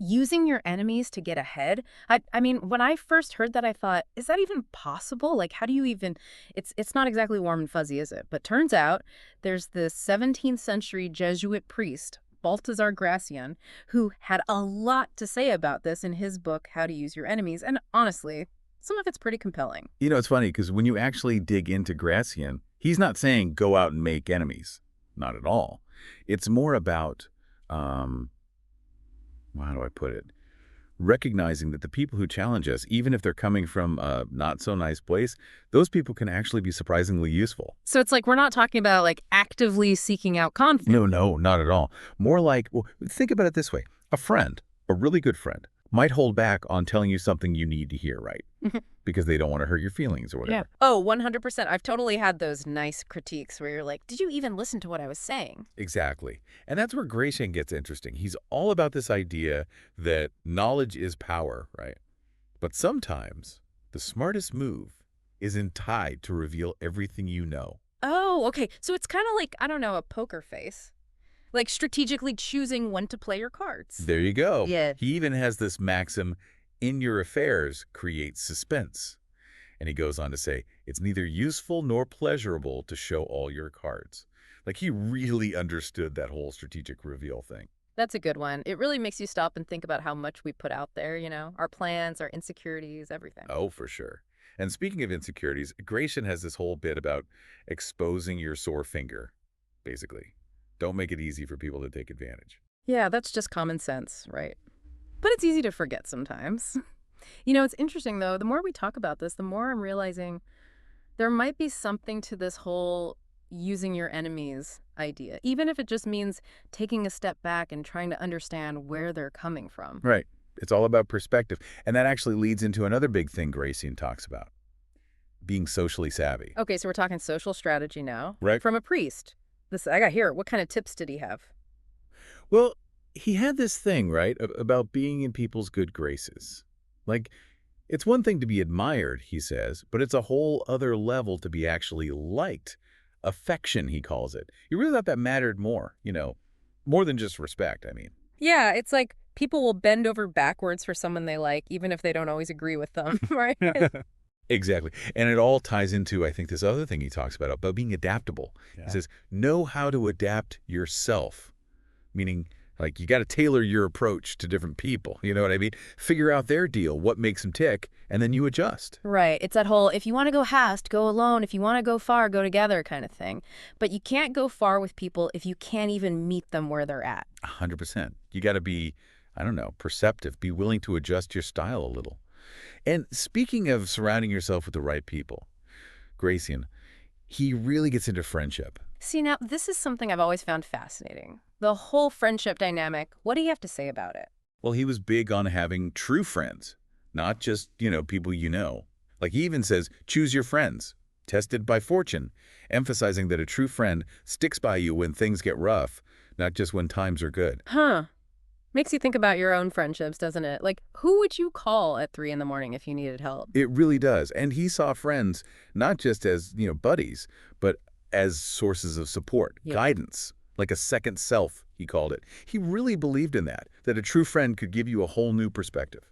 Using your enemies to get ahead. I mean, when I first heard that, I thought, is that even possible? Like, how do you even, it's not exactly warm and fuzzy, is it? But turns out there's this 17th century Jesuit priest, Baltasar Gracián, who had a lot to say about this in his book, How to Use Your Enemies. And honestly, some of it's pretty compelling. You know, it's funny because when you actually dig into Gracian, he's not saying go out and make enemies. Not at all. It's more about, how do I put it? Recognizing that the people who challenge us, even if they're coming from a not so nice place, those people can actually be surprisingly useful. So it's like we're not talking about like actively seeking out conflict. No, not at all. More like, well, think about it this way. A friend, a really good friend, might hold back on telling you something you need to hear, right? Because they don't want to hurt your feelings or whatever. Yeah. Oh, 100%. I've totally had those nice critiques where you're like, did you even listen to what I was saying? Exactly. And that's where Gracian gets interesting. He's all about this idea that knowledge is power, right? But sometimes the smartest move isn't tied to reveal everything you know. Oh, okay. So it's kind of like, I don't know, a poker face. Like strategically choosing when to play your cards. There you go. Yeah. He even has this maxim, in your affairs create suspense. And he goes on to say, it's neither useful nor pleasurable to show all your cards. Like he really understood that whole strategic reveal thing. That's a good one. It really makes you stop and think about how much we put out there, you know, our plans, our insecurities, everything. Oh, for sure. And speaking of insecurities, Gracian has this whole bit about exposing your sore finger, basically. Don't make it easy for people to take advantage. Yeah, that's just common sense, right? But it's easy to forget sometimes. You know, it's interesting, though. The more we talk about this, the more I'm realizing there might be something to this whole using your enemies idea, even if it just means taking a step back and trying to understand where they're coming from. Right. It's all about perspective. And that actually leads into another big thing Gracian talks about, being socially savvy. Okay, so we're talking social strategy now. Right. From a priest. I got here. What kind of tips did he have? Well, he had this thing, right, about being in people's good graces. Like, it's one thing to be admired, he says, but it's a whole other level to be actually liked. Affection, he calls it. He really thought that mattered more, you know, more than just respect, I mean. Yeah, it's like people will bend over backwards for someone they like, even if they don't always agree with them, right? Exactly. And it all ties into, I think, this other thing he talks about being adaptable. Yeah. He says, know how to adapt yourself, meaning like you got to tailor your approach to different people. You know what I mean? Figure out their deal, what makes them tick, and then you adjust. Right. It's that whole, if you want to go fast, go alone. If you want to go far, go together kind of thing. But you can't go far with people if you can't even meet them where they're at. 100%. You got to be, I don't know, perceptive, be willing to adjust your style a little. And speaking of surrounding yourself with the right people, Gracian, he really gets into friendship. See, now, this is something I've always found fascinating. The whole friendship dynamic. What do you have to say about it? Well, he was big on having true friends, not just, people you know. Like he even says, choose your friends, tested by fortune, emphasizing that a true friend sticks by you when things get rough, not just when times are good. Huh. Makes you think about your own friendships, doesn't it? Like, who would you call at 3 a.m. if you needed help? It really does. And he saw friends not just as, buddies, but as sources of support, guidance, like a second self, he called it. He really believed in that a true friend could give you a whole new perspective.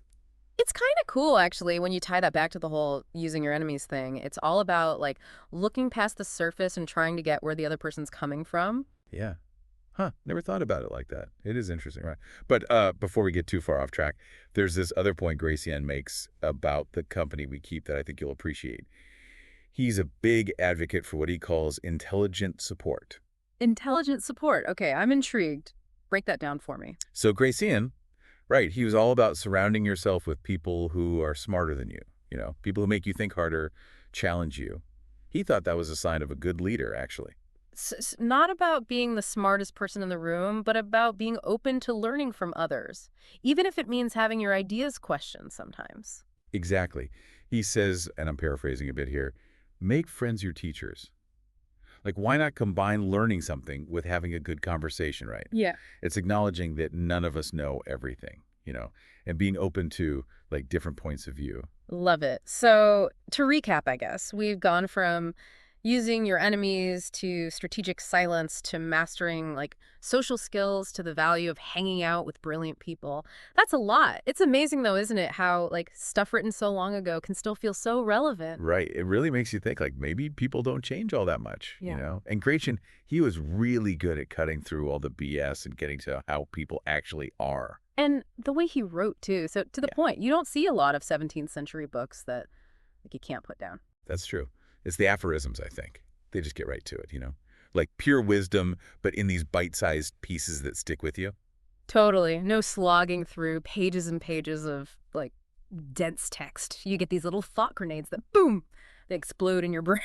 It's kind of cool, actually, when you tie that back to the whole using your enemies thing. It's all about, like, looking past the surface and trying to get where the other person's coming from. Yeah. Huh, never thought about it like that. It is interesting, right? But before we get too far off track, there's this other point Gracian makes about the company we keep that I think you'll appreciate. He's a big advocate for what he calls intelligent support. Intelligent support. Okay, I'm intrigued. Break that down for me. So Gracian, right, he was all about surrounding yourself with people who are smarter than you, people who make you think harder, challenge you. He thought that was a sign of a good leader, actually. Not about being the smartest person in the room, but about being open to learning from others, even if it means having your ideas questioned sometimes. Exactly. He says, and I'm paraphrasing a bit here, make friends your teachers. Like, why not combine learning something with having a good conversation, right? Yeah. It's acknowledging that none of us know everything, and being open to, different points of view. Love it. So to recap, I guess, we've gone from Using your enemies to strategic silence to mastering like social skills to the value of hanging out with brilliant people. That's a lot. It's amazing though, isn't it, how like stuff written so long ago can still feel so relevant. Right. It really makes you think like maybe people don't change all that much, you Yeah. know? And Gratian, he was really good at cutting through all the BS and getting to how people actually are. And the way he wrote too. So to the Yeah, point, you don't see a lot of 17th century books that like you can't put down. that's true. It's the aphorisms, I think. They just get right to it, you know? Like pure wisdom, but in these bite-sized pieces that stick with you. Totally. No slogging through pages and pages of like dense text. You get these little thought grenades that boom, they explode in your brain.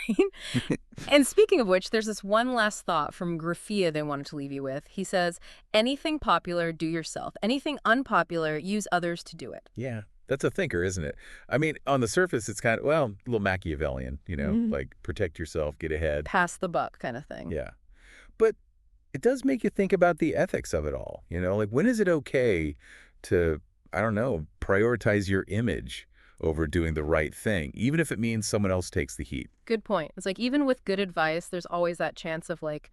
And speaking of which, there's this one last thought from Graffia they wanted to leave you with. He says, anything popular, do yourself. Anything unpopular, use others to do it. Yeah, that's a thinker, isn't it? I mean, on the surface, it's kind of, well, a little Machiavellian, you know, Mhm. like protect yourself, get ahead. Pass the buck kind of thing. Yeah. But it does make you think about the ethics of it all, you know? Like, when is it okay to, I don't know, prioritize your image over doing the right thing, even if it means someone else takes the heat? Good point. It's like even with good advice, there's always that chance of like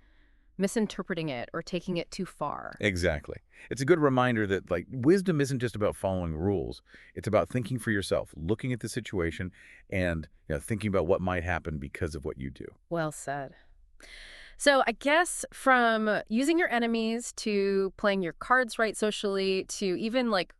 misinterpreting it or taking it too far. Exactly. It's a good reminder that, like, wisdom isn't just about following rules. It's about thinking for yourself, looking at the situation, and, you know, thinking about what might happen because of what you do. Well said. So I guess from using your enemies to playing your cards right socially to even like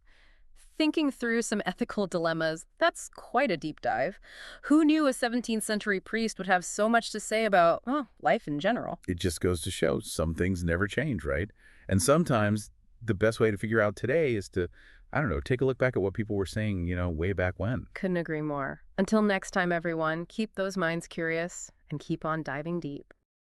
thinking through some ethical dilemmas, that's quite a deep dive. Who knew a 17th century priest would have so much to say about, well, life in general? It just goes to show some things never change, right? And sometimes the best way to figure out today is to, I don't know, take a look back at what people were saying, you know, way back when. Couldn't agree more. Until next time, everyone, keep those minds curious and keep on diving deep.